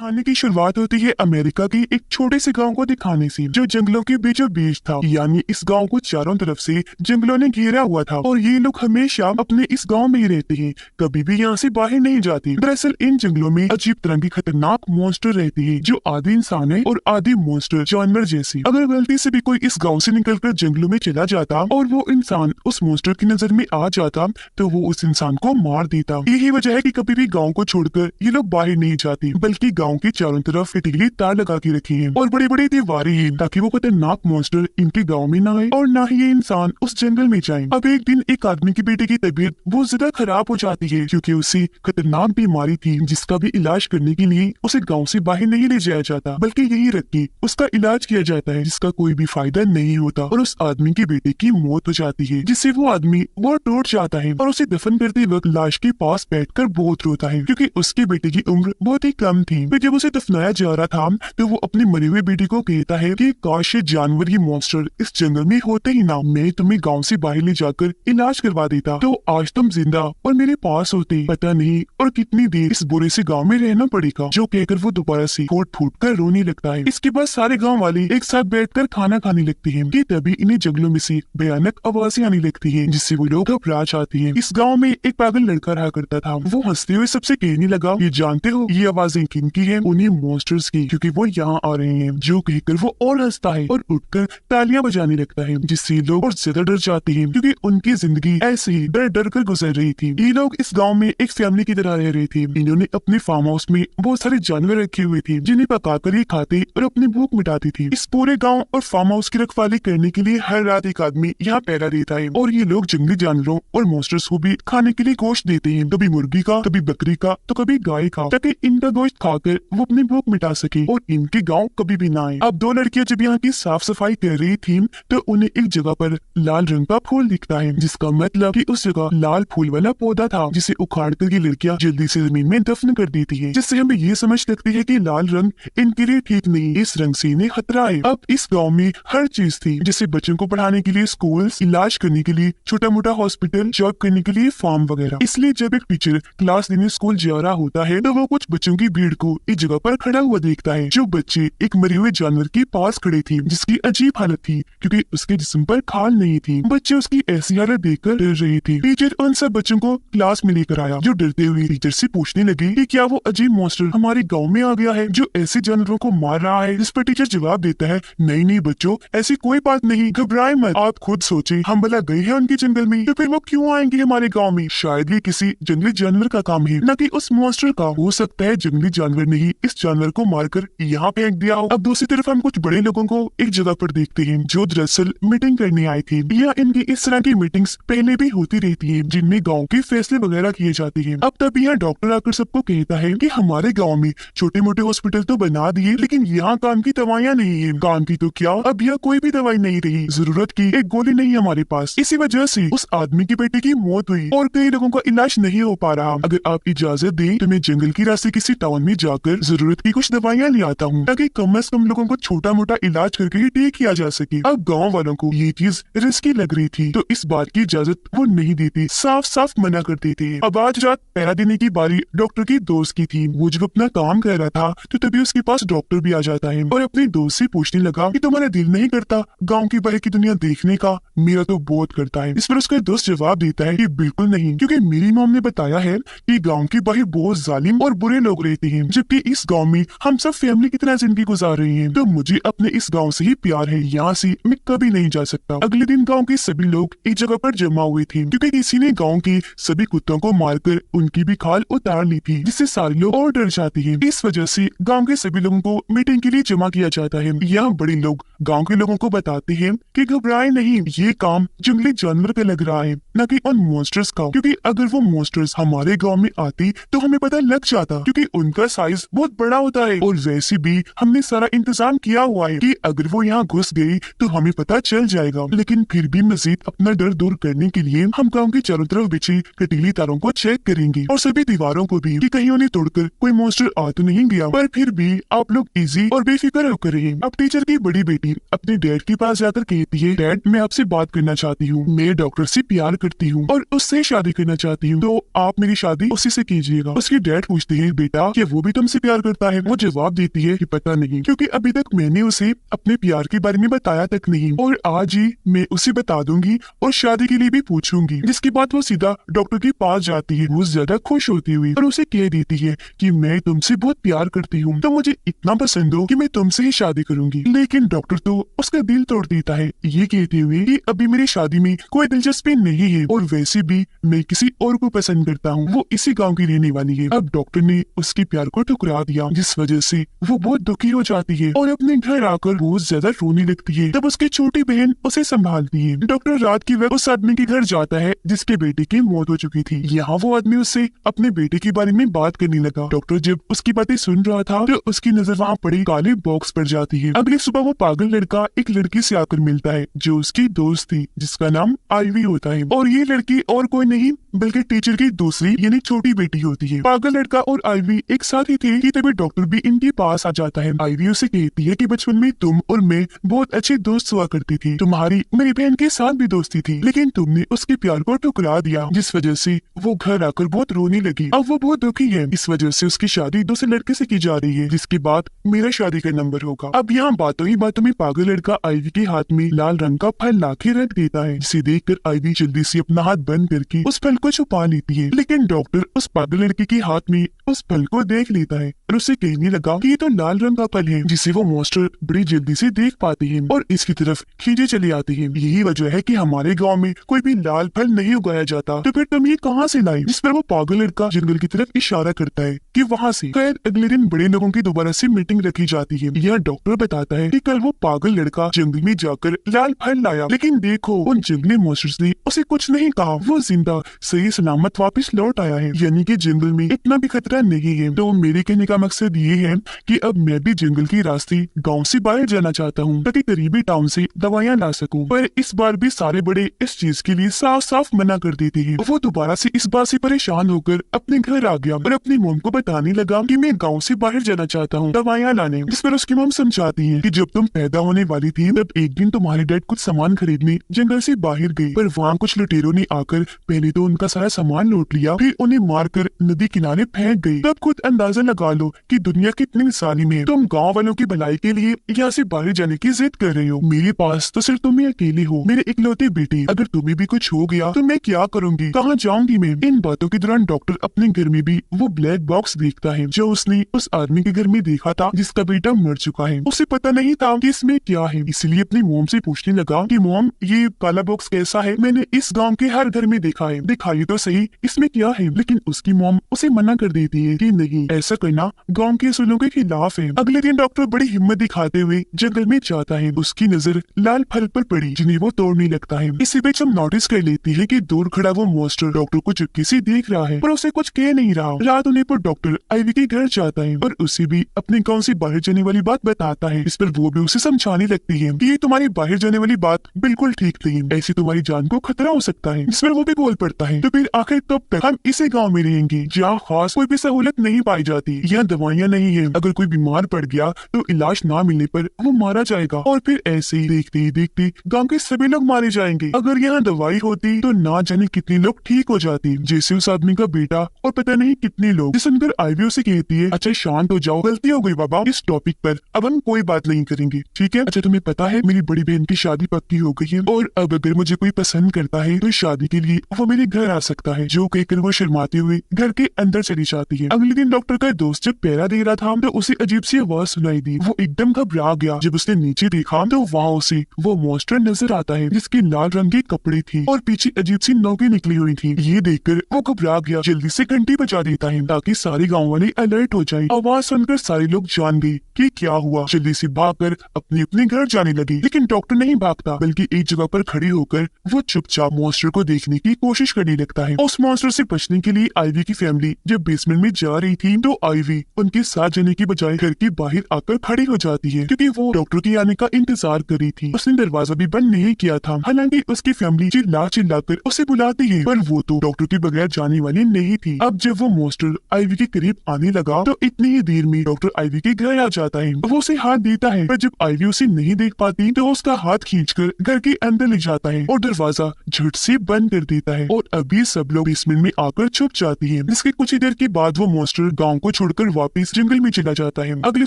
कहानी की शुरुआत होती है अमेरिका की एक छोटे से गांव को दिखाने से, जो जंगलों के बीचों बीच था। यानी इस गांव को चारों तरफ से जंगलों ने घेरा हुआ था और ये लोग हमेशा अपने इस गांव में ही रहते हैं, कभी भी यहाँ से बाहर नहीं जाते। दरअसल इन जंगलों में अजीब तरह की खतरनाक मॉन्स्टर रहते हैं, जो आधे इंसान है और आधे मॉन्स्टर जानवर जैसे। अगर गलती से भी कोई इस गाँव से निकलकर जंगलों में चला जाता और वो इंसान उस मॉन्स्टर की नजर में आ जाता तो वो उस इंसान को मार देता। यही वजह है कि कभी भी गाँव को छोड़कर ये लोग बाहर नहीं जाते, बल्कि गांव के चारों तरफ इटीली तार लगा के रखी है और बड़ी बड़ी दीवारें हैं, ताकि वो खतरनाक मॉन्स्टर इनके गांव में ना आए और ना ही ये इंसान उस जंगल में जाए। अब एक दिन एक आदमी की बेटे की तबीयत बहुत ज्यादा खराब हो जाती है, क्योंकि उसे खतरनाक बीमारी थी जिसका भी इलाज करने के लिए उसे गाँव से बाहर नहीं ले जाया जाता, बल्कि यही रख के उसका इलाज किया जाता है, जिसका कोई भी फायदा नहीं होता और उस आदमी के बेटे की मौत हो जाती है, जिससे वो आदमी बहुत टूट जाता है और उसे दफन करते वक्त लाश के पास बैठकर बहुत रोता है, क्योंकि उसके बेटे की उम्र बहुत ही कम थी। फिर जब उसे दफनाया जा रहा था तो वो अपने मरे हुए बेटे को कहता है कि काश ये जानवर, ये मॉन्स्टर इस जंगल में होते ही ना, मैं तुम्हें गांव से बाहर ले जाकर इलाज करवा देता, तो आज तुम जिंदा और मेरे पास होते। पता नहीं और कितनी देर इस बुरे से गांव में रहना पड़ेगा। जो कहकर वो दोबारा से फूट फूट कर रोने लगता है। इसके बाद सारे गाँव वाले एक साथ बैठकर खाना खाने लगते हैं कि तभी इन्हें जंगलों में से भयानक आवाजें आने लगती है, जिससे वो लोग घबरा जाते हैं। इस गाँव में एक पागल लड़का रहा करता था। वो हंसते हुए सबसे कहने लगा, ये जानते हो ये आवाजें किनकी है? उन्हीं मॉन्स्टर्स की, क्योंकि वो यहाँ आ रहे हैं। जो कहकर वो और हंसता है और उठकर तालियां बजाने लगता है, जिससे लोग और ज्यादा डर जाते हैं, क्योंकि उनकी जिंदगी ऐसे ही डर डर कर गुजर रही थी। ये लोग इस गांव में एक फैमिली की तरह रह रहे थे। इन्होंने अपने फार्म हाउस में बहुत सारे जानवर रखे हुए थे, जिन्हें पकाकर ये खाते और अपनी भूख मिटाती थी। इस पूरे गाँव और फार्म हाउस की रखवाली करने के लिए हर रात एक आदमी यहाँ पहरा देता है और ये लोग जंगली जानवरों और मॉन्स्टर्स को भी खाने के लिए गोश्त देते हैं, कभी मुर्गी का, कभी बकरी का, तो कभी गाय का, ताकि इनका गोश्त खाकर वो अपनी भूख मिटा सके और इनके गांव कभी भी ना आए। अब दो लड़कियां जब यहाँ की साफ सफाई कर रही थी तो उन्हें एक जगह पर लाल रंग का फूल दिखता है, जिसका मतलब कि उस जगह लाल फूल वाला पौधा था, जिसे उखाड़ कर ये लड़कियां जल्दी से जमीन में दफन कर देती है, जिससे हमें ये समझ लगती है कि लाल रंग इनके लिए ठीक नहीं, इस रंग से इन्हें खतरा है। अब इस गाँव में हर चीज थी, जैसे बच्चों को पढ़ाने के लिए स्कूल, इलाज करने के लिए छोटा मोटा हॉस्पिटल, जॉब करने के लिए फार्म वगैरह। इसलिए जब एक टीचर क्लास लेने स्कूल जा रहा होता है तो वो कुछ बच्चों की भीड़ को एक जगह पर खड़ा हुआ देखता है। जो बच्चे एक मरे हुए जानवर के पास खड़े थे, जिसकी अजीब हालत थी क्योंकि उसके जिस्म पर खाल नहीं थी। बच्चे उसकी ऐसी हालत देखकर डर रहे थे। टीचर उन सब बच्चों को क्लास में लेकर आया, जो डरते हुए टीचर से पूछने लगे कि क्या वो अजीब मॉन्स्टर हमारे गाँव में आ गया है जो ऐसे जानवरों को मार रहा है। जिस पर टीचर जवाब देता है, नहीं नहीं बच्चों, ऐसी कोई बात नहीं, घबराए मत। आप खुद सोचे, हम भला गए हैं उनके जंगल में तो फिर वो क्यों आएंगे हमारे गाँव में? शायद ये किसी जंगली जानवर का काम है, न कि उस मॉन्स्टर का। हो सकता है जंगली जानवर ने ही इस जानवर को मारकर यहाँ फेंक दिया हो। अब दूसरी तरफ हम कुछ बड़े लोगों को एक जगह पर देखते हैं, जो दरअसल मीटिंग करने आए थे। या इनकी इस तरह की मीटिंग्स पहले भी होती रहती है, जिनमें गाँव के फैसले वगैरह किए जाते हैं। अब तभी यहाँ डॉक्टर आकर सबको कहता है कि हमारे गाँव में छोटे मोटे हॉस्पिटल तो बना दिए, लेकिन यहाँ काम की दवाइयाँ नहीं है। काम की तो क्या, अब यहाँ कोई भी दवाई नहीं रही, जरूरत की एक गोली नहीं हमारे पास। इसी वजह से उस आदमी के बेटे की मौत हुई और कई लोगों का इलाज नहीं हो पा रहा। अगर आप इजाजत दें तो मैं जंगल की रास्ते किसी टाउन में जाकर जरूरत की कुछ दवाइयाँ ले आता हूँ, ताकि कम से कम लोगों को छोटा मोटा इलाज करके ही ठीक किया जा सके। अब गाँव वालों को ये चीज रिस्की लग रही थी, तो इस बात की इजाजत वो नहीं देते, साफ साफ मना कर देते। अब आज रात पहरा देने की बारी डॉक्टर की दोस्त की थी। वो जब अपना काम कर रहा था तो तभी उसके पास डॉक्टर भी आ जाता है और अपनी दोस्त से पूछने लगा कि तुम्हारा दिल नहीं करता गाँव की बाहर की दुनिया देखने का? मेरा तो बहुत करता है। इस पर उसका दोस्त जवाब देता है कि बिल्कुल नहीं, क्योंकि मेरी मॉम ने बताया है कि गांव के बाहर बहुत जालिम और बुरे लोग रहते हैं, जबकि इस गांव में हम सब फैमिली की तरह जिंदगी गुजार रहे हैं। तो मुझे अपने इस गांव से ही प्यार है, यहाँ से मैं कभी नहीं जा सकता। अगले दिन गांव के सभी लोग एक जगह पर जमा हुए थे, क्योंकि किसी ने गाँव के सभी कुत्तों को मारकर उनकी भी खाल उतार ली थी, जिससे सारे लोग और डर जाते हैं। इस वजह से गाँव के सभी लोगों को मीटिंग के लिए जमा किया जाता है। यहाँ बड़े लोग गाँव के लोगों को बताते हैं कि घबराए नहीं, ये काम जंगली जानवर का लग रहा है, न कि उन मॉन्स्टर्स का, क्योंकि अगर वो मॉन्स्टर्स हमारे गांव में आती तो हमें पता लग जाता, क्योंकि उनका साइज बहुत बड़ा होता है और वैसे भी हमने सारा इंतजाम किया हुआ है कि अगर वो यहाँ घुस गई तो हमें पता चल जाएगा। लेकिन फिर भी मजीद अपना डर दूर करने के लिए हम गाँव के चारों तरफ बिछी कटीली तारों को चेक करेंगे और सभी दीवारों को भी, कि कहीं उन्हें तोड़कर कोई मॉन्स्टर आ तो नहीं गया। पर फिर भी आप लोग इजी और बेफिक्र होकर रहिए। अब टीचर की बड़ी बेटी अपने डैड के पास जाकर कहती है, डैड मैं आपसे बात करना चाहती हूँ, मैं डॉक्टर से प्यार करती हूँ और उससे शादी करना चाहती हूँ, तो आप मेरी शादी उसी से कीजिएगा। उसके डैड पूछते हैं, बेटा क्या वो भी तुमसे मुझसे प्यार करता है। वो जवाब देती है कि पता नहीं, क्योंकि अभी तक मैंने उसे अपने प्यार के बारे में बताया तक नहीं, और आज ही मैं उसे बता दूंगी और शादी के लिए भी पूछूंगी। जिसके बाद वो सीधा डॉक्टर के पास जाती है, वो ज्यादा खुश होती हुई, और उसे कह देती है कि मैं तुमसे बहुत प्यार करती हूँ, तो मुझे इतना पसंद हो कि मैं तुमसे ही शादी करूंगी। लेकिन डॉक्टर तो उसका दिल तोड़ देता है, ये कहते हुए कि अभी मेरी शादी में कोई दिलचस्पी नहीं है, और वैसे भी मैं किसी और को पसंद करता हूँ, वो इसी गाँव की रहने वाली है। अब डॉक्टर ने उसके प्यार को ठुकरा दिया, जिस वजह से वो बहुत दुखी हो जाती है और अपने घर आकर बहुत ज्यादा रोने लगती है। तब उसकी छोटी बहन उसे संभालती है। डॉक्टर रात की वक्त उस आदमी के घर जाता है जिसके बेटे की मौत हो चुकी थी। यहाँ वो आदमी उससे अपने बेटे के बारे में बात करने लगा। डॉक्टर जब उसकी बातें सुन रहा था तो उसकी नजर वहाँ पड़ी काले बॉक्स पर जाती है। अगली सुबह वो पागल लड़का एक लड़की से आकर मिलता है जो उसकी दोस्त थी, जिसका नाम आईवी होता है, और ये लड़की और कोई नहीं बल्कि टीचर की दूसरी यानी छोटी बेटी होती है। पागल लड़का और आईवी एक साथ ही थे कि तभी डॉक्टर भी इनके पास आ जाता है। आईवी उसे कहती है कि बचपन में तुम और मैं बहुत अच्छे दोस्त हुआ करती थी, तुम्हारी मेरी बहन के साथ भी दोस्ती थी, लेकिन तुमने उसके प्यार को ठुकरा दिया, जिस वजह से वो घर आकर बहुत रोने लगी। अब वो बहुत दुखी है, इस वजह से उसकी शादी दूसरे लड़के से की जा रही है, जिसके बाद मेरा शादी का नंबर होगा। अब यहाँ बातों ही बातों में पागल लड़का आईवी के हाथ में लाल रंग का फल लाके रख देता है, जिसे देखकर आईवी जल्दी से अपना हाथ बंद करके उस फल को छुपा लेती है। लेकिन डॉक्टर उस पागल लड़के के हाथ में उस फल को देख लेता है और उसे कहने लगा कि ये तो लाल रंग का फल है, जिसे वो मॉन्स्टर बड़ी जल्दी से देख पाते हैं और इसकी तरफ खींचे चले आते हैं। यही वजह है कि हमारे गांव में कोई भी लाल फल नहीं उगाया जाता, तो फिर तुम ये कहाँ से लाई? जिस पर वो पागल लड़का जंगल की तरफ इशारा करता है कि वहाँ से। खैर अगले दिन बड़े लोगों की दोबारा से मीटिंग रखी जाती है। यह डॉक्टर बताता है कि कल वो पागल लड़का जंगल में जाकर लाल फल लाया, लेकिन देखो उन जंगली मॉन्स्टर्स ने उसे कुछ नहीं कहा, वो जिंदा सही सलामत वापस लौट आया है, यानी कि जंगल में इतना भी खतरा नहीं है। तो मेरे कहने का मकसद ये है कि अब मैं भी जंगल के रास्ते गांव से बाहर जाना चाहता हूँ ताकि करीबी टाउन से दवाइयाँ ला सकूं। पर इस बार भी सारे बड़े इस चीज के लिए साफ साफ मना कर देते हैं। वो दोबारा से इस बात से परेशान होकर अपने घर आ गया और अपनी मोम को बताने लगा कि मैं गाँव से बाहर जाना चाहता हूँ दवाइयाँ लाने। जिस पर उसकी मोम समझाती है कि जब तुम पैदा होने वाली थी तब एक दिन तुम्हारे डैड कुछ सामान खरीदने जंगल से बाहर गए, पर वहाँ कुछ लुटेरों ने आकर पहले तो उनका सारा सामान लूट लिया, फिर उन्हें मारकर नदी किनारे फेंक गई। तब खुद अंदाजा लगा लो कि दुनिया कितनी जालिम है। तुम गांव वालों की भलाई के लिए यहाँ से बाहर जाने की जिद कर रहे हो। मेरे पास तो सिर्फ तुम ही अकेले हो, मेरे इकलौते बेटे। अगर तुम्हें भी कुछ हो गया तो मैं क्या करूंगी, कहाँ जाऊंगी मैं? इन बातों के दौरान डॉक्टर अपने घर में भी वो ब्लैक बॉक्स देखता है जो उसने उस आदमी के घर में देखा था जिसका बेटा मर चुका है। उसे पता नहीं था कि इसमें क्या है, इसलिए अपनी मोम से पूछने लगा कि मोम ये काला बॉक्स कैसा है? मैंने इस गाँव के हर घर में देखा है, दिखाइए तो सही इसमें क्या है। लेकिन उसकी मोम उसे मना कर देती है कि नहीं, ऐसा करना गांव के असूलों के खिलाफ है। अगले दिन डॉक्टर बड़ी हिम्मत दिखाते हुए जंगल में जाता है। उसकी नजर लाल फल पर पड़ी जिन्हें वो तोड़ने लगता है। इसी बीच हम नोटिस कर लेती है कि दूर खड़ा वो मॉन्स्टर डॉक्टर को चुपके से देख रहा है पर उसे कुछ कह नहीं रहा। रात होने पर डॉक्टर आईवी के घर जाता है और उसे भी अपने गाँव से बाहर जाने वाली बात बताता है। इस पर वो भी उसे समझाने लगती है कि ये तुम्हारी बाहर जाने वाली बात बिल्कुल ठीक नहीं, ऐसे तुम्हारी जान को खतरा हो सकता है। इस पर वो भी बोल पड़ता है तो फिर आखिर कब तक हम इसी गाँव में रहेंगे जहाँ खास कोई भी सहूलत नहीं पाई जाती, यहाँ दवाइयाँ नहीं है, अगर कोई बीमार पड़ गया तो इलाज ना मिलने पर वो मारा जाएगा और फिर ऐसे ही देखते ही देखते गांव के सभी लोग मारे जाएंगे। अगर यहाँ दवाई होती तो ना जाने कितने लोग ठीक हो जाते, जैसे उस आदमी का बेटा और पता नहीं कितने लोग। सुनकर आईवी उसे कहती है अच्छा शांत हो जाओ, गलती हो गई बाबा, इस टॉपिक पर अब हम कोई बात नहीं करेंगे, ठीक है? अच्छा तुम्हें पता है मेरी बड़ी बहन की शादी पक्की हो गई है और अब अगर मुझे कोई पसंद करता है तो शादी के लिए वो मेरे घर आ सकता है। जो कहकर वो शर्माते हुए घर के अंदर चली जाती है। अगले दिन डॉक्टर का दोस्त जब पहरा दे रहा था तो उसे अजीब सी आवाज सुनाई दी। वो एकदम घबरा गया। जब उसने नीचे देखा तो वहाँ उसे वो मॉन्स्टर नजर आता है जिसकी लाल रंग के कपड़े थी और पीछे अजीब सी नोकें निकली हुई थी। ये देखकर वो घबरा गया, जल्दी से घंटी बजा देता है ताकि सारे गाँव वाले अलर्ट हो जाए। आवाज सुनकर सारे लोग जान गए कि क्या हुआ। जल्दी से भागकर अपने अपने घर जाने लगे, लेकिन डॉक्टर नहीं भागता बल्कि एक जगह पर खड़ी होकर वो चुपचाप मॉन्स्टर को देखने की कोशिश करने लगता है। उस मॉन्स्टर से बचने के लिए आईवी की फैमिली जब बेसमेंट में जा रही थी तो आईवी उनके साथ जाने की बजाय घर के बाहर आकर खड़ी हो जाती है क्योंकि वो डॉक्टर के आने का इंतजार कर रही थी। उसने दरवाजा भी बंद नहीं किया था, हालांकि उसकी फैमिली चिल्ला चिल्लाकर उसे बुलाती है पर वो तो डॉक्टर के बगैर जाने वाली नहीं थी। अब जब वो मॉन्स्टर आईवी के करीब आने लगा तो इतनी ही देर में डॉक्टर आईवी के घर आ जाता है। वो उसे हाथ देता है पर जब आईवी उसे नहीं देख पाती तो उसका हाथ खींचकर घर के अंदर ले जाता है और दरवाजा झट से बंद कर देता है और अभी सब लोग बेसमेंट में आकर छुप जाती है। जिसके कुछ ही देर के बाद वो मॉन्स्टर गांव को छोड़कर और वापस जंगल में चला जाता है। अगली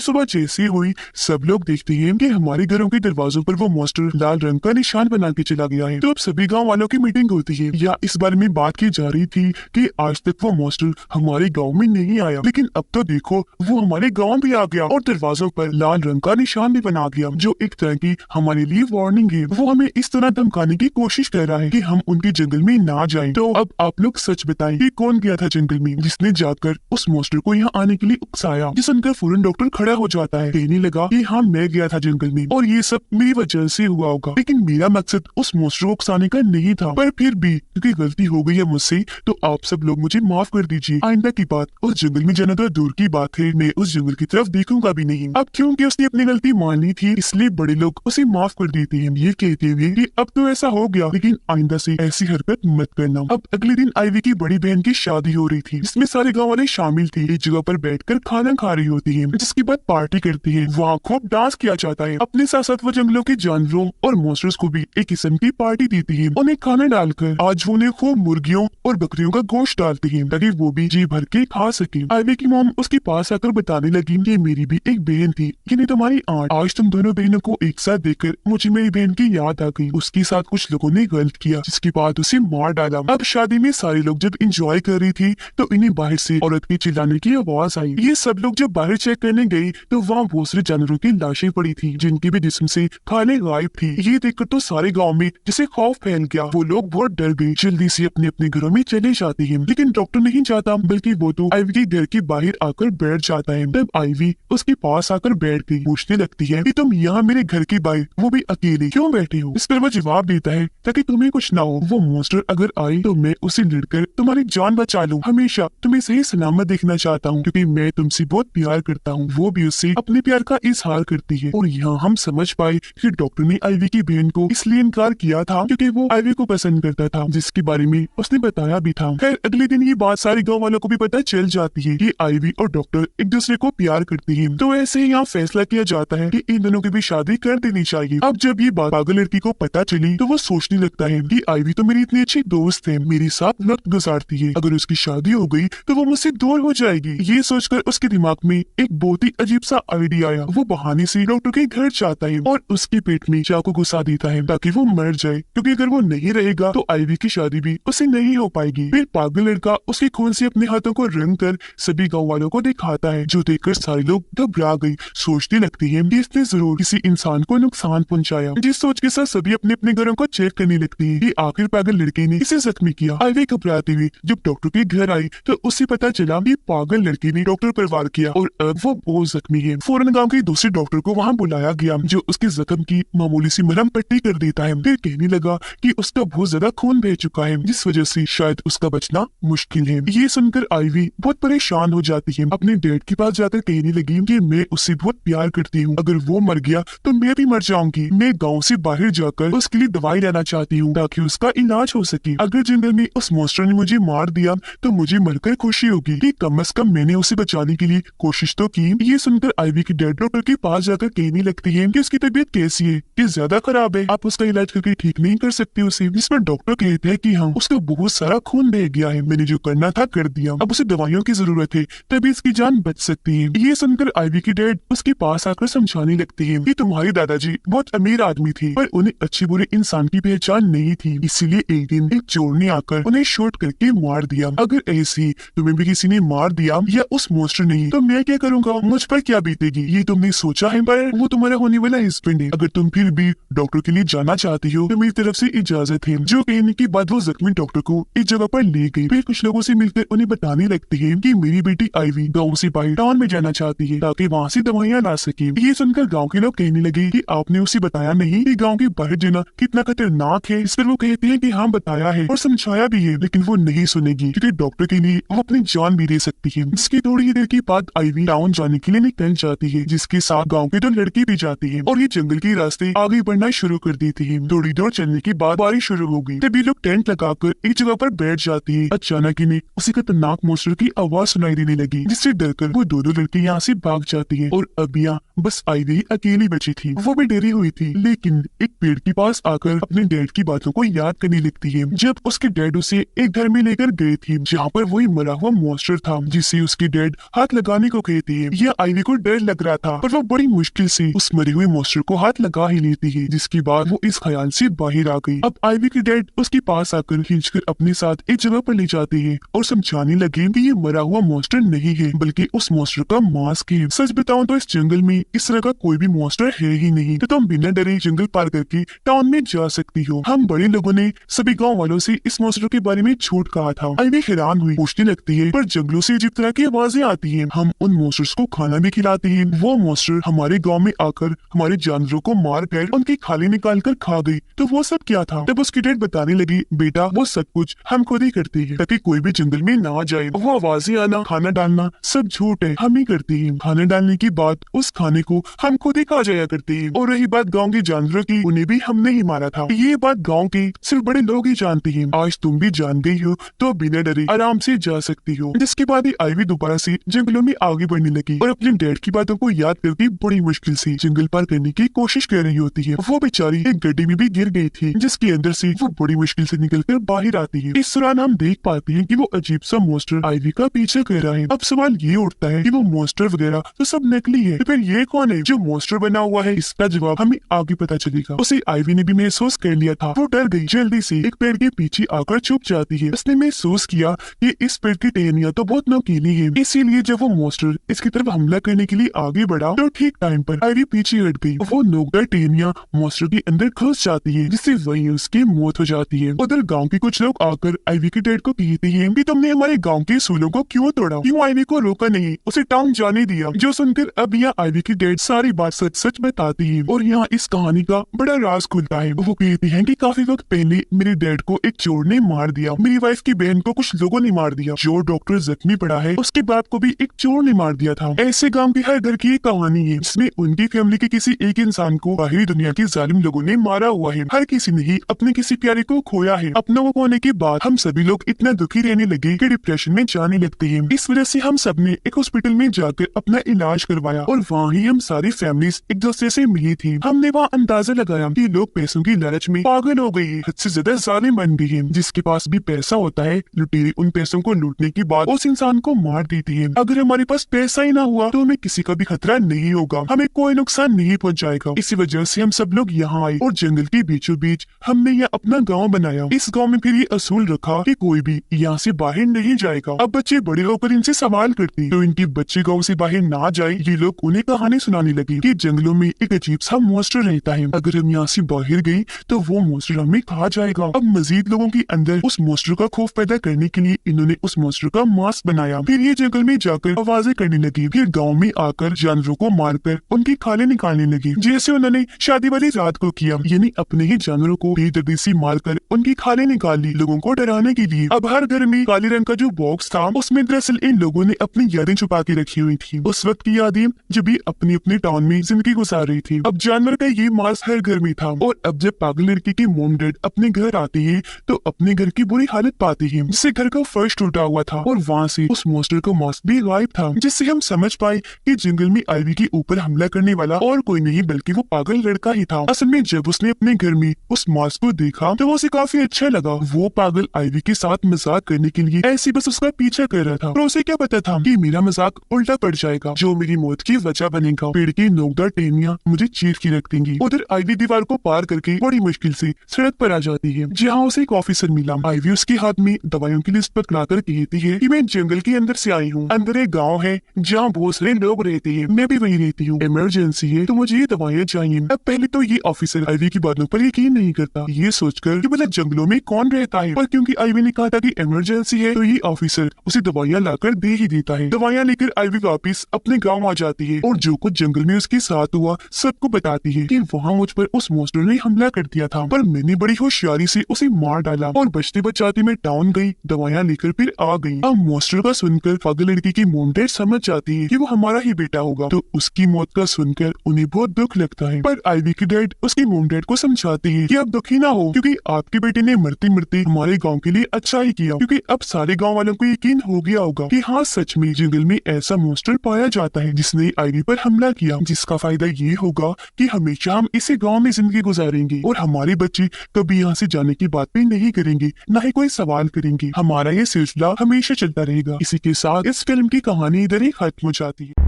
सुबह जैसे हुई सब लोग देखते हैं कि हमारे घरों के दरवाजों पर वो मॉन्स्टर लाल रंग का निशान बना के चला गया है। तो अब सभी गांव वालों की मीटिंग होती है या इस बारे में बात की जा रही थी कि आज तक वो मॉन्स्टर हमारे गांव में नहीं आया, लेकिन अब तो देखो वो हमारे गांव भी आ गया और दरवाजों पर लाल रंग का निशान भी बना गया, जो एक तरह की हमारे लिए वार्निंग है। वो हमें इस तरह धमकाने की कोशिश कर रहा है कि हम उनके जंगल में ना जाएं। तो अब आप लोग सच बताएं कि कौन गया था जंगल में जिसने जाकर उस मॉन्स्टर को यहाँ आने के लिए उकसाया। ये सुनकर फौरन डॉक्टर खड़ा हो जाता है। कहने लगा कि हाँ मैं गया था जंगल में और ये सब मेरी वजह से हुआ होगा, लेकिन मेरा मकसद उस मॉन्स्टर को उकसाने का नहीं था। पर फिर भी क्योंकि गलती हो गई है मुझसे तो आप सब लोग मुझे माफ कर दीजिए। आइंदा की बात उस जंगल में जाना तो दूर की बात है, मैं उस जंगल की तरफ देखूंगा भी नहीं। अब क्योंकि उसने अपनी गलती मान ली थी इसलिए बड़े लोग उसे माफ कर देते हैं, ये कहते हुए कि अब तो ऐसा हो गया लेकिन आइंदा से ऐसी हरकत मत करना। अब अगले दिन आईवी की बड़ी बहन की शादी हो रही थी जिसमें सारे गाँव वाले शामिल थे। एक जगह पर बैठकर खाना खा रही होती है जिसके बाद पार्टी करती है। वहाँ खूब डांस किया जाता है। अपने साथ साथ वो जंगलों के जानवरों और मॉन्स्टर्स को भी एक किस्म की पार्टी देती है। उन्हें खाना डालकर आज वो उन्हें खूब मुर्गियों और बकरियों का गोश्त डालती है ताकि वो भी जी भर के खा सके। आईवी की मॉम उसके पास आकर बताने लगी कि मेरी भी एक बहन थी, ये नहीं तुम्हारी आंट। आज तुम दोनों बहनों को एक साथ देखकर मुझे मेरी बहन की याद आ गई। उसके साथ कुछ लोगों ने गलत किया जिसके बाद उसे मार डाला। अब शादी में सारे लोग जब एंजॉय कर रही थी तो इन्हें बाहर से औरत के चिल्लाने की आवाज आई। ये सब लोग जब बाहर चेक करने गए तो वहाँ बहुत सारे जानवरों की लाशें पड़ी थी जिनके भी जिस्म से खाने गायब थी। ये देखकर तो सारे गाँव में जैसे खौफ फैल गया। वो लोग बहुत डर गए, जल्दी से अपने अपने घरों में चले जाते हैं। लेकिन डॉक्टर नहीं जाता बल्कि वो तो आईवी के घर के बाहर आकर बैठ जाता है। तब आईवी उसके पास आकर बैठ गई। पूछने लगती है कि तुम यहाँ मेरे घर के बाहर वो भी अकेले क्यों बैठे हो। इस पर वो जवाब देता है ताकि तुम्हें कुछ ना हो। वो मॉन्स्टर अगर आए तो मैं उसे लड़कर तुम्हारी जान बचा लूं। हमेशा तुम्हें सही सलामत देखना चाहता हूँ क्योंकि मैं तुमसे बहुत प्यार करता हूँ। वो भी उससे अपने प्यार का इजहार करती है। और यहाँ हम समझ पाए कि डॉक्टर ने आईवी की बहन को इसलिए इनकार किया था क्योंकि वो आईवी को पसंद करता था, जिसके बारे में उसने बताया भी था। खैर अगले दिन ये बात सारे गाँव वालों को भी पता चल जाती है कि आईवी और डॉक्टर एक दूसरे को प्यार करते हैं। तो ऐसे ही यहाँ फैसला किया जाता है कि इन दोनों की भी शादी कर देनी चाहिए। अब जब ये बात पागल लड़की को पता चली तो वो सोचने लगता है कि आईवी तो मेरी इतनी अच्छी दोस्त है, मेरे साथ वक्त गुजारती है, अगर उसकी शादी हो गई तो वो मुझसे दूर हो जाएगी। ये सोचकर उसके दिमाग में एक बहुत ही अजीब सा आइडिया आया। वो बहाने से डॉक्टर के घर जाता है और उसके पेट में चाकू घुसा देता है ताकि वो मर जाए, क्योंकि अगर वो नहीं रहेगा तो आईवी की शादी भी उससे नहीं हो पाएगी। फिर पागल लड़का उसके खून से अपने हाथों को रंग कर सभी गाँव वालों को दिखाता है, जो देखकर सारे लोग घबरा गए। सोचने लगती है कि इसने जरूर किसी इंसान को नुकसान पहुंचाया। जिस सोच के साथ सभी अपने अपने घरों को चेक करने लगती है कि आखिर पागल लड़के ने इसे जख्मी किया। आईवी घबराते हुए जब डॉक्टर के घर आई तो उसे पता चला कि पागल लड़के ने डॉक्टर पर वार किया और अब वो बहुत जख्मी है। फौरन गांव के दूसरे डॉक्टर को वहां बुलाया गया जो उसके जख्म की मामूली सी मरहम पट्टी कर देता है। फिर कहने लगा कि उसका बहुत ज्यादा खून बह चुका है जिस वजह से शायद उसका बचना मुश्किल है। ये सुनकर आईवी बहुत परेशान हो जाती है। अपने डैड के पास जाकर कहने लगी कि मैं उससे बहुत प्यार करती हूँ, अगर वो मर गया तो मैं भी मर जाऊंगी। मैं गाँव से बाहर जाकर उसके लिए दवाई लेना चाहती हूँ ताकि उसका इलाज हो सके। अगर जंगल में उस मॉन्स्टर ने मुझे मार दिया तो मुझे मरकर खुशी होगी कि कम से कम मैंने उसे बचाने के लिए कोशिश तो की। ये सुनकर आईवी की डैड डॉक्टर के पास जाकर कहने लगती है कि उसकी तबीयत कैसी है, कि ज्यादा खराब है, आप उसका इलाज करके ठीक नहीं कर सकते उसे। जिस पर डॉक्टर कहते हैं कि हाँ उसका बहुत सारा खून बह गया है, मैंने जो करना था कर दिया, अब उसे दवाइयों की जरूरत है तभी इसकी जान बच सकती है। ये सुनकर आईवी की डैड उसके पास आकर समझाने लगती है कि तुम्हारे दादाजी बहुत अमीर आदमी थे पर उन्हें अच्छे बुरे इंसान की पहचान नहीं थी, इसीलिए एक दिन एक चोर ने आकर उन्हें शूट करके मार दिया। अगर ऐसे तुम्हें भी किसी ने मार दिया या उस मॉन्स्टर ने तो मैं क्या करूँगा, मुझ पर क्या बीतेगी, ये तुमने सोचा है? पर वो तुम्हारा होने वाला हस्बैंड है। अगर तुम फिर भी डॉक्टर के लिए जाना चाहती हो तो मेरी तरफ से इजाजत है। जो कहने के बाद वो जख्मी डॉक्टर को एक जगह पर ले गई। फिर कुछ लोगों से मिलकर उन्हें बताने लगती है कि मेरी बेटी आईवी गाँव से बाहर टाउन में जाना चाहती है ताकि वहाँ से दवाइयाँ ला सके। ये सुनकर गाँव के लोग कहने लगे कि आपने उसे बताया नहीं कि गाँव के बाहर जाना कितना खतरनाक है। इस पर वो कहते हैं कि हाँ बताया है और समझाया भी है, लेकिन वो नहीं सुनेगी क्योंकि डॉक्टर के लिए वो अपनी जान भी दे सकती है। इसकी थोड़ी ही देर के बाद आईवी टाउन जाने के लिए निकल जाती है, जिसके साथ गाँव के 2 लड़की भी जाती है और ये जंगल के रास्ते आगे बढ़ना शुरू कर देती है। थोड़ी दूर चलने के बाद बारिश शुरू हो गई। तभी लोग टेंट लगाकर एक जगह पर बैठ जाती है। अचानक इन्हें उसी खतरनाक मॉन्स्टर की आवाज सुनाई देने लगी, जिससे डरकर वो दोनों लड़की यहाँ से भाग जाती है और अब यहाँ बस आईवी अकेली बची थी। वो भी डरी हुई थी, लेकिन एक पेड़ के पास आकर अपने डैड की बातों को याद करने लगती है जब उसके डैड उसे एक घर में लेकर गए थे जहाँ पर वही मरा हुआ मॉन्स्टर था जिसे उसके डैड डेड हाथ लगाने को कहती है। यह आईवी को डर लग रहा था, पर वो बड़ी मुश्किल से उस मरे हुए मॉन्स्टर को हाथ लगा ही लेती है, जिसके बाद वो इस ख्याल से बाहर आ गई। अब आईवी की डेड उसके पास आकर खींचकर अपने साथ एक जगह पर ले जाती है और समझाने लगे कि ये मरा हुआ मॉन्स्टर नहीं है, बल्कि उस मॉन्स्टर का मास्क है। सच बताऊं तो इस जंगल में इस तरह का कोई भी मॉन्स्टर है ही नहीं, तो तुम बिना डरे जंगल पार करके टाउन में जा सकती हो। हम बड़े लोगों ने सभी गाँव वालों से इस मॉन्स्टर के बारे में झूठ कहा था। आईवी हैरान हुई, पूछने लगती है पर जंगलों से अजीब तरह की आवाजें आती हैं। हम उन मॉन्स्टर्स को खाना भी खिलाते हैं। वो मॉन्स्टर हमारे गांव में आकर हमारे जानवरों को मार कर उनकी खाली निकाल कर खा गई, तो वो सब क्या था? तब उसकी डेड बताने लगी, बेटा वो सब कुछ हम खुद ही करते हैं ताकि कोई भी जंगल में ना जाए। वो आवाजें आना, खाना डालना सब झूठ है, हम ही करते हैं। खाना डालने की बात, उस खाने को हम खुद ही खा जाया करते हैं। और रही बात गाँव के जानवरों की, उन्हें भी हमने ही मारा था। ये बात गाँव के सिर्फ बड़े लोग ही जानते हैं। आज तुम भी जान गई हो तो बिना डरे आराम से जा सकती हो। जिसके बाद ही आईवी दोबारा से जंगलों में आगे बढ़ने लगी और अपने डैड की बातों को याद करके बड़ी मुश्किल से जंगल पार करने की कोशिश कर रही होती है। वो बेचारी एक गड्ढे में भी गिर गई थी, जिसके अंदर से वो बड़ी मुश्किल से निकलकर बाहर आती है। इस दौरान हम देख पाते हैं कि वो अजीब सा मॉन्स्टर आईवी का पीछे कर रहा है। अब सवाल ये उठता है कि वो मॉन्स्टर वगैरह तो सब नकली है, तो फिर ये कौन है जो मॉन्स्टर बना हुआ है? इसका जवाब हमें आगे पता चलेगा। उसे आईवी ने भी महसूस कर लिया था। वो डर गई, जल्दी से एक पेड़ के पीछे आकर छुप जाती है। उसने महसूस किया कि इस पेड़ की टहनियां तो बहुत नोकीली है, इसीलिए जब वो मॉन्स्टर इसकी तरफ हमला करने के लिए आगे बढ़ा तो ठीक टाइम पर आईवी पीछे हट गई। वो नोकदार टहनियां मॉन्स्टर के अंदर घुस जाती है, जिससे वहीं उसकी मौत हो जाती है। उधर गांव के कुछ लोग आकर आईवी के डेड को कहते हैं कि तुमने हमारे गांव के सूलों को क्यों तोड़ा, क्यों आईवी को रोका नहीं, उसे टाउन जाने दिया। जो सुनकर अब यहाँ आईवी की डेड सारी बात सच सच बताती है और यहाँ इस कहानी का बड़ा राज खुलता है। वो कहते हैं कि काफी वक्त पहले मेरे डैड को एक चोर ने मार दिया, मेरी वाइफ की बहन को कुछ लोगों ने मार दिया, जो डॉक्टर जख्मी पड़ा है उसके बाप को भी एक चोर ने मार दिया था। ऐसे गांव के हर घर की एक कहानी है जिसमें उनकी फैमिली के किसी एक इंसान को बाहरी दुनिया के जालिम लोगों ने मारा हुआ है। हर किसी ने ही अपने किसी प्यारे को खोया है। अपनों को खोने के बाद हम सभी लोग इतना दुखी रहने लगे कि डिप्रेशन में जाने लगते हैं। इस वजह से हम सब ने एक हॉस्पिटल में जाकर अपना इलाज करवाया और वहाँ ही हम सारी फैमिलीज एक दूसरे से मिली थी। हमने वहाँ अंदाजा लगाया कि लोग पैसों की लालच में पागल हो गए, हद से ज्यादा जालिम बन गए हैं। जिसके पास भी पैसा होता है, लुटेरे उन पैसों को लूटने के बाद उस इंसान को मार देती है। अगर हमारे पास पैसा ही ना हुआ तो हमें किसी का भी खतरा नहीं होगा, हमें कोई नुकसान नहीं पहुंचाएगा। इसी वजह से हम सब लोग यहाँ आए और जंगल के बीचों बीच हमने यह अपना गांव बनाया। इस गांव में फिर ये असूल रखा कि कोई भी यहाँ से बाहर नहीं जाएगा। अब बच्चे बड़े होकर इनसे सवाल करते तो इनके बच्चे गाँव से बाहर ना जाए, ये लोग उन्हें कहानी सुनाने लगे कि जंगलों में एक अजीब सा मॉन्स्टर रहता है, अगर हम यहाँ से बाहर गए तो वो मॉन्स्टर हमें खा जाएगा। अब मजीद लोगों के अंदर उस मॉन्स्टर का खौफ पैदा करने के लिए इन्होंने उस मॉन्स्टर का मास्क बनाया। फिर ये जंगल में जाकर आवाजें करने लगी, फिर गांव में आकर जानवरों को मारकर उनकी खाले निकालने लगी, जैसे उन्होंने शादी वाली रात को किया। यानी अपने ही जानवरों को बेदर्दी से मारकर उनकी खाले निकाल ली लोगों को डराने के लिए। अब हर घर में काले रंग का जो बॉक्स था उसमें दरअसल इन लोगों ने अपनी यादें छुपा के रखी हुई थी, उस वक्त की यादें जब ये अपने अपने टाउन में जिंदगी गुजार रही थी। अब जानवर का ये मांस हर घर में था और अब जब पागल लड़की की मॉम डैड अपने घर आती है तो अपने घर की बुरी हालत पाती है, जिससे घर का फर्श टूटा हुआ था और वहाँ से उस मॉन्स्टर का मास्क भी गायब था, जिससे हम समझ पाए कि जंगल में आईवी के ऊपर हमला करने वाला और कोई नहीं बल्कि वो पागल लड़का ही था। असल में जब उसने अपने घर में उस मास्क को देखा तो उसे काफी अच्छा लगा। वो पागल आईवी के साथ मजाक करने के लिए ऐसे बस उसका पीछा कर रहा था, और उसे क्या पता था कि मेरा मजाक उल्टा पड़ जाएगा, जो मेरी मौत की वजह बनेगा। पेड़ की नोकदार टहनियां मुझे चीर के रख देंगी। उधर आईवी दीवार को पार करके बड़ी मुश्किल से सड़क पर आ जाती है, जहाँ उसे एक ऑफिसर मिला। आईवी उसके हाथ में दवाइयों की लिस्ट पकड़ाकर कहती है कि मैं जंगल के अंदर से आई हूँ, अंदर एक गाँव है जहाँ बहुत सारे लोग रहते हैं, मैं भी वही रहती हूँ, इमरजेंसी है तो मुझे ये दवाइयाँ चाहिए। अब पहले तो ये ऑफिसर आईवी की बातों पर यकीन नहीं करता, ये सोचकर कि मतलब जंगलों में कौन रहता है, पर क्योंकि आईवी ने कहा था कि इमरजेंसी है तो ये ऑफिसर उसे दवाइयाँ लाकर दे ही देता है। दवाइयाँ लेकर आईवी वापिस अपने गाँव आ जाती है और जो कुछ जंगल में उसके साथ हुआ सबको बताती है कि वहाँ मुझ पर उस मॉन्स्टर ने हमला कर दिया था, पर मैंने बड़ी होशियारी से उसे मार डाला और बचते बचाते मैं टाउन गई, दवाइयाँ लेकर फिर आ गई। अब मॉन्स्टर का सुनकर पागल लड़की की मॉम डैड समझ जाती है कि वो हमारा ही बेटा होगा, तो उसकी मौत का सुनकर उन्हें बहुत दुख लगता है। पर आईवी की डैड उसकी मॉम डैड को समझाती है कि अब दुखी ना हो, क्योंकि आपके बेटे ने मरते मरते हमारे गाँव के लिए अच्छा ही किया, क्योंकि अब सारे गाँव वालों को यकीन हो गया होगा कि हाँ सच में जंगल में ऐसा मॉन्स्टर पाया जाता है जिसने आईवी पर हमला किया, जिसका फायदा ये होगा कि हमेशा हम इसी गांव में जिंदगी गुजारेंगे और हमारे बच्चे कभी यहाँ से जाने की बात भी नहीं करेंगे, न ही कोई सवाल करेंगे। हमारा ये सिलसिला हमेशा चलता रहेगा। इसी के साथ इस इस फिल्म की कहानी इधर ही खत्म हो जाती है।